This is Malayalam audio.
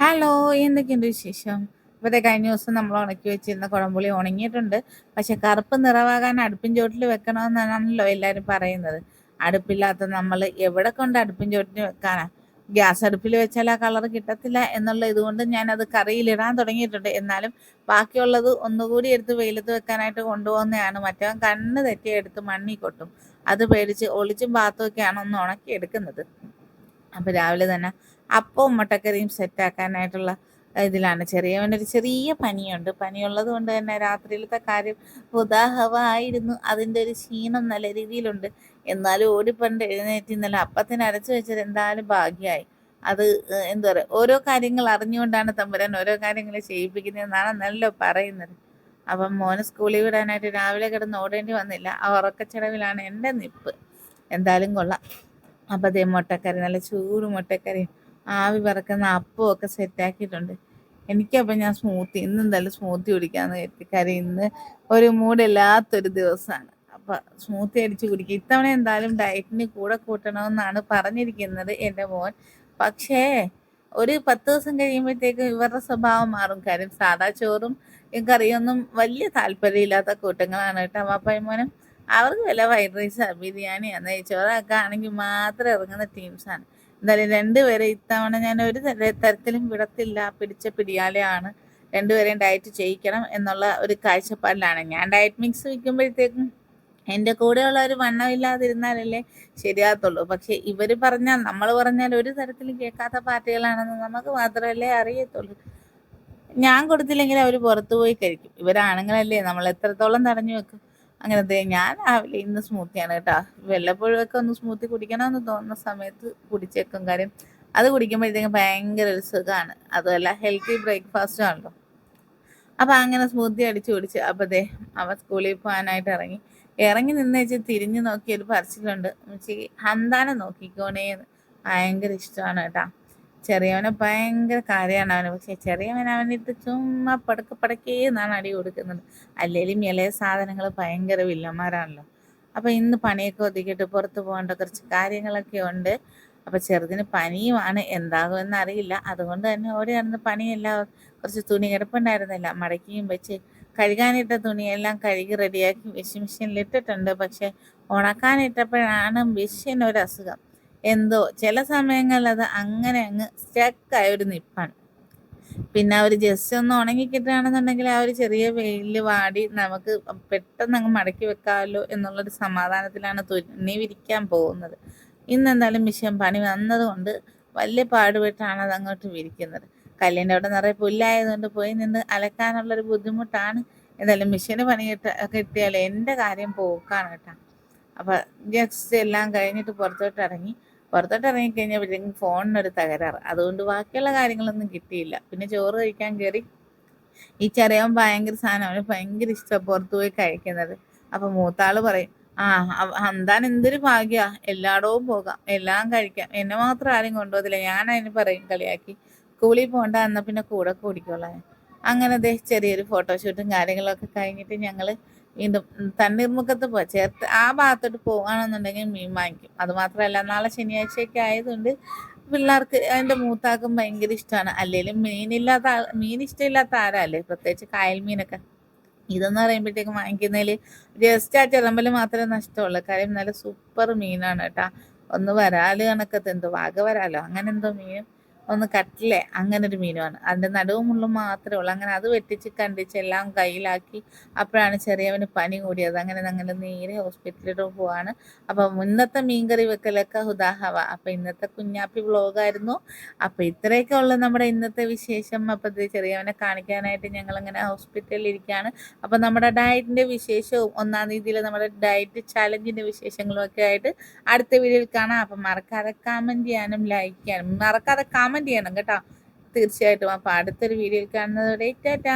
ഹലോ, എന്തൊക്കെയുണ്ട് വിശേഷം? ഇപ്പത്തെ കഴിഞ്ഞ ദിവസം നമ്മൾ ഉണക്കി വെച്ചിരുന്ന കുടംപുളി ഉണങ്ങിയിട്ടുണ്ട്. പക്ഷെ കറുപ്പ് നിറവാകാൻ അടുപ്പിൻ ചോട്ടിൽ വെക്കണമെന്നാണല്ലോ എല്ലാവരും പറയുന്നത്. അടുപ്പില്ലാത്ത നമ്മൾ എവിടെ കൊണ്ട് അടുപ്പിൻ ചോട്ടിൽ വെക്കാനാ? ഗ്യാസ് അടുപ്പിൽ വെച്ചാൽ ആ കളർ കിട്ടത്തില്ല എന്നുള്ള ഇതുകൊണ്ട് ഞാനത് കറിയിലിടാൻ തുടങ്ങിയിട്ടുണ്ട്. എന്നാലും ബാക്കിയുള്ളത് ഒന്നുകൂടി എടുത്ത് വെയിലത്ത് വെക്കാനായിട്ട് കൊണ്ടുപോകുന്നതാണ്. മറ്റവൻ കണ്ണ് തെറ്റി എടുത്ത് മണ്ണി കൊട്ടും. അത് പേടിച്ച് ഒളിച്ചും പാത്തുമൊക്കെയാണ് ഒന്ന് ഉണക്കി എടുക്കുന്നത്. അപ്പോൾ രാവിലെ തന്നെ അപ്പവും മുട്ടക്കറിയും സെറ്റാക്കാനായിട്ടുള്ള ഇതിലാണ്. ചെറിയവനൊരു ചെറിയ പനിയുണ്ട്. പനിയുള്ളത് കൊണ്ട് തന്നെ രാത്രിയിലത്തെ കാര്യം ഉദാഹവായിരുന്നു. അതിൻ്റെ ഒരു ക്ഷീണം നല്ല രീതിയിലുണ്ട്. എന്നാലും ഓടിപ്പണ്ട് എഴുന്നേറ്റ് ഇന്നലെ അപ്പത്തിന് അരച്ച് വെച്ചത് എന്തായാലും ഭാഗ്യമായി. അത് എന്താ പറയുക, ഓരോ കാര്യങ്ങൾ അറിഞ്ഞുകൊണ്ടാണ് തമ്പുരാൻ ഓരോ കാര്യങ്ങൾ ചെയ്യിപ്പിക്കുന്നതെന്നാണ് നല്ല പറയുന്നത്. അപ്പം മോന് സ്കൂളിൽ വിടാനായിട്ട് രാവിലെ കിടന്ന് ഓടേണ്ടി വന്നില്ല. ആ ഉറക്കച്ചടവിലാണ് എൻ്റെ നിപ്പ്. എന്തായാലും കൊള്ളാം. അപ്പം അതേ മുട്ടക്കറി, നല്ല ചൂട് മുട്ടക്കറി, ആവി പറക്കുന്ന അപ്പവും ഒക്കെ സെറ്റാക്കിയിട്ടുണ്ട്. എനിക്കപ്പം ഞാൻ ഇന്ന് എന്തായാലും സ്മൂത്തി കുടിക്കാമെന്ന് കരുതി. കാര്യം ഇന്ന് ഒരു മൂടില്ലാത്തൊരു ദിവസമാണ്. അപ്പം സ്മൂത്തി അടിച്ച് കുടിക്കുക. ഇത്തവണ എന്തായാലും ഡയറ്റിന് കൂടെ കൂട്ടണമെന്നാണ് പറഞ്ഞിരിക്കുന്നത് എൻ്റെ മോൻ. പക്ഷേ ഒരു 10 ദിവസം കഴിയുമ്പോഴത്തേക്ക് ഇവരുടെ സ്വഭാവം മാറും. കാര്യം സാദാ ചോറും കറിയൊന്നും വലിയ താല്പര്യമില്ലാത്ത കൂട്ടങ്ങളാണ് കേട്ടോ വാപ്പായും മോനും. അവർക്ക് വല്ല ഫ്രൈഡ് റൈസാ ബിരിയാണിയാ നെയ്ച്ചോറൊക്കെ ആണെങ്കിൽ മാത്രം ഇറങ്ങുന്ന ടീംസാണ്. എന്തായാലും രണ്ടുപേരെ ഇത്തവണ ഞാൻ ഒരു തരത്തിലും വിടത്തില്ല. പിടിച്ച പിടിയാലെയാണ്. രണ്ടുപേരെയും ഡയറ്റ് ചെയ്യിക്കണം എന്നുള്ള ഒരു കാഴ്ചപ്പാടിലാണ് ഞാൻ. ഡയറ്റ് മിക്സ് വയ്ക്കുമ്പോഴത്തേക്കും എൻ്റെ കൂടെയുള്ളവർ വണ്ണമില്ലാതിരുന്നാലല്ലേ ശരിയാകത്തുള്ളൂ. പക്ഷെ ഇവർ പറഞ്ഞാൽ, നമ്മൾ പറഞ്ഞാൽ ഒരു തരത്തിലും കേൾക്കാത്ത പാർട്ടികളാണെന്ന് നമുക്ക് മാത്രമല്ലേ അറിയത്തുള്ളൂ. ഞാൻ കൊടുത്തില്ലെങ്കിൽ അവർ പുറത്തു പോയി കഴിക്കും. ഇവരാണുങ്ങളല്ലേ, നമ്മൾ എത്രത്തോളം തടഞ്ഞു വെക്കും. അങ്ങനത്തെ ഞാൻ രാവിലെ ഇന്ന് സ്മൂത്തിയാണ് കേട്ടോ. വല്ലപ്പോഴും ഒക്കെ ഒന്ന് സ്മൂത്തി കുടിക്കണമെന്ന് തോന്നുന്ന സമയത്ത് കുടിച്ചേക്കും. കാര്യം അത് കുടിക്കുമ്പോഴത്തേക്കും ഭയങ്കര ഒരു സുഖമാണ്. അതുമല്ല ഹെൽത്തി ബ്രേക്ക്ഫാസ്റ്റും ആണല്ലോ. അപ്പം അങ്ങനെ സ്മൂത്തി അടിച്ച് കുടിച്ച് അപ്പം ദേ അവൻ സ്കൂളിൽ പോകാനായിട്ട് ഇറങ്ങി. ഇറങ്ങി നിന്ന് വെച്ച് തിരിഞ്ഞു നോക്കിയൊരു പറച്ചിലുണ്ട്, ഉമ്മച്ചിക്ക് ഹന്താനം നോക്കിക്കോണേന്ന്. ഭയങ്കര ഇഷ്ടമാണ് കേട്ടോ. ചെറിയവനെ ഭയങ്കര കാര്യമാണ് അവന്. പക്ഷെ ചെറിയവൻ അവനിട്ട് ചുമ്മാ പടക്ക് പടക്കേന്നാണ് അടി കൊടുക്കുന്നത്. അല്ലെങ്കിലും ഇളയ സാധനങ്ങൾ ഭയങ്കര വില്ലന്മാരാണല്ലോ. അപ്പം ഇന്ന് പണിയൊക്കെ ഒതുക്കിയിട്ട് പുറത്ത് പോകേണ്ട കുറച്ച് കാര്യങ്ങളൊക്കെ ഉണ്ട്. അപ്പം ചെറുതിന് പനിയുമാണ്, എന്താകുമെന്ന് അറിയില്ല. അതുകൊണ്ട് തന്നെ ഓടി നടന്ന് പണിയെല്ലാം, കുറച്ച് തുണി കിടപ്പുണ്ടായിരുന്നില്ല, മടക്കിയും വെച്ച് കഴുകാനിട്ട തുണിയെല്ലാം കഴുകി റെഡിയാക്കി വാഷിംഗ് മെഷീനിലിട്ടിട്ടുണ്ട്. പക്ഷെ ഉണക്കാനിട്ടപ്പോഴാണ് മെഷീൻ അസുഖം. എന്തോ ചില സമയങ്ങളിൽ അത് അങ്ങനെ അങ്ങ് സ്റ്റക്കായ ഒരു നിപ്പാണ്. പിന്നെ അവർ ജസ്റ്റ് ഒന്ന് ഉണങ്ങി കിട്ടുകയാണെന്നുണ്ടെങ്കിൽ ആ ഒരു ചെറിയ വെയിലിൽ വാടി നമുക്ക് പെട്ടെന്ന് അങ്ങ് മടക്കി വെക്കാമല്ലോ എന്നുള്ളൊരു സമാധാനത്തിലാണ് തുന്നി വിരിക്കാൻ പോകുന്നത്. ഇന്നെന്തായാലും മിഷ്യൻ പണി വന്നതുകൊണ്ട് വലിയ പാടുപെട്ടാണ് അത് അങ്ങോട്ട് വിരിക്കുന്നത്. കല്ലിൻ്റെ അവിടെ നിറയെ പുല്ലായതുകൊണ്ട് പോയി നിന്ന് അലക്കാനുള്ളൊരു ബുദ്ധിമുട്ടാണ്. എന്തായാലും മിഷ്യന് പണി കിട്ടിയാൽ എൻ്റെ കാര്യം പോക്കാണ് കേട്ടോ. അപ്പം ജസ്റ്റ് എല്ലാം കഴിഞ്ഞിട്ട് പുറത്തോട്ട് ഇറങ്ങിക്കഴിഞ്ഞപ്പോഴത്തേക്കും ഫോണിനൊരു തകരാറ്. അതുകൊണ്ട് ബാക്കിയുള്ള കാര്യങ്ങളൊന്നും കിട്ടിയില്ല. പിന്നെ ചോറ് കഴിക്കാൻ കയറി. ഈ ചെറിയവൻ ഭയങ്കര സാധനം, അവന് ഭയങ്കര ഇഷ്ടമാണ് പുറത്ത് പോയി കഴിക്കുന്നത്. അപ്പം മൂത്താള് പറയും, ആ ഹന്താൻ എന്തൊരു ഭാഗ്യ, എല്ലായിടവും പോകാം, എല്ലാം കഴിക്കാം, എന്നെ മാത്രം ആരും കൊണ്ടുപോകത്തില്ല. ഞാൻ അതിന് പറയും കളിയാക്കി, സ്കൂളിൽ പോകണ്ട, എന്നാൽ പിന്നെ കൂടെ കൂടിക്കോളാം. അങ്ങനെ ദേ ചെറിയൊരു ഫോട്ടോഷൂട്ടും കാര്യങ്ങളൊക്കെ കഴിഞ്ഞിട്ട് ഞങ്ങൾ വീണ്ടും തണ്ണീർമുക്കത്ത് ചേർത്ത് ആ ഭാഗത്തോട്ട് പോകുകയാണെന്നുണ്ടെങ്കിൽ മീൻ വാങ്ങിക്കും. അതുമാത്രമല്ല നാളെ ശനിയാഴ്ചയൊക്കെ ആയതുകൊണ്ട് പിള്ളേർക്ക്, എൻ്റെ മൂത്താക്കും ഭയങ്കര ഇഷ്ടമാണ്. അല്ലെങ്കിലും മീൻ ഇഷ്ടമില്ലാത്ത ആരല്ലേ, പ്രത്യേകിച്ച് കായൽ മീനൊക്കെ. ഇതെന്ന് പറയുമ്പോഴത്തേക്കും വാങ്ങിക്കുന്നതിൽ ജസ്റ്റ് ആ ചിലമ്പൽ മാത്രമേ നഷ്ടമുള്ളൂ. കാര്യം നല്ല സൂപ്പർ മീനാണ് കേട്ടോ. ഒന്ന് വരാല് കണക്കത്ത്, എന്തോ വരാലോ അങ്ങനെ എന്തോ മീനും, ഒന്ന് കട്ടിലെ അങ്ങനെ ഒരു മീനുമാണ്. അതിൻ്റെ നടുവും മുള്ളും മാത്രമേ ഉള്ളൂ. അങ്ങനെ അത് വെട്ടിച്ച് കണ്ടിച്ച് എല്ലാം കയ്യിലാക്കി. അപ്പോഴാണ് ചെറിയവന് പനി കൂടിയത്. അങ്ങനെ നേരെ ഹോസ്പിറ്റലിലോട്ട് പോവാണ്. അപ്പം ഇന്നത്തെ മീൻകറി വെക്കലൊക്കെ ഹുദാഹവ. അപ്പം ഇന്നത്തെ കുഞ്ഞാപ്പി വ്ളോഗായിരുന്നു. അപ്പം ഇത്രയൊക്കെ ഉള്ളു നമ്മുടെ ഇന്നത്തെ വിശേഷം. അപ്പം ഇത് ചെറിയവനെ കാണിക്കാനായിട്ട് ഞങ്ങളിങ്ങനെ ഹോസ്പിറ്റലിൽ ഇരിക്കുകയാണ്. അപ്പം നമ്മുടെ ഡയറ്റിൻ്റെ വിശേഷവും 1-ാം തീയതിയിൽ നമ്മുടെ ഡയറ്റ് ചാലഞ്ചിൻ്റെ വിശേഷങ്ങളും ഒക്കെ ആയിട്ട് അടുത്ത വീഡിയോയിൽ കാണാം. അപ്പം മറക്കാതെ കമൻറ്റ് ചെയ്യാനും ലൈക്ക് ചെയ്യാനും മറക്കാതെ കമൻറ്റ് ചെയ്യണം കേട്ടോ, തീർച്ചയായിട്ടും. അപ്പോൾ അടുത്തൊരു വീഡിയോയിൽ കാണുന്നതോടെ ടാറ്റാ.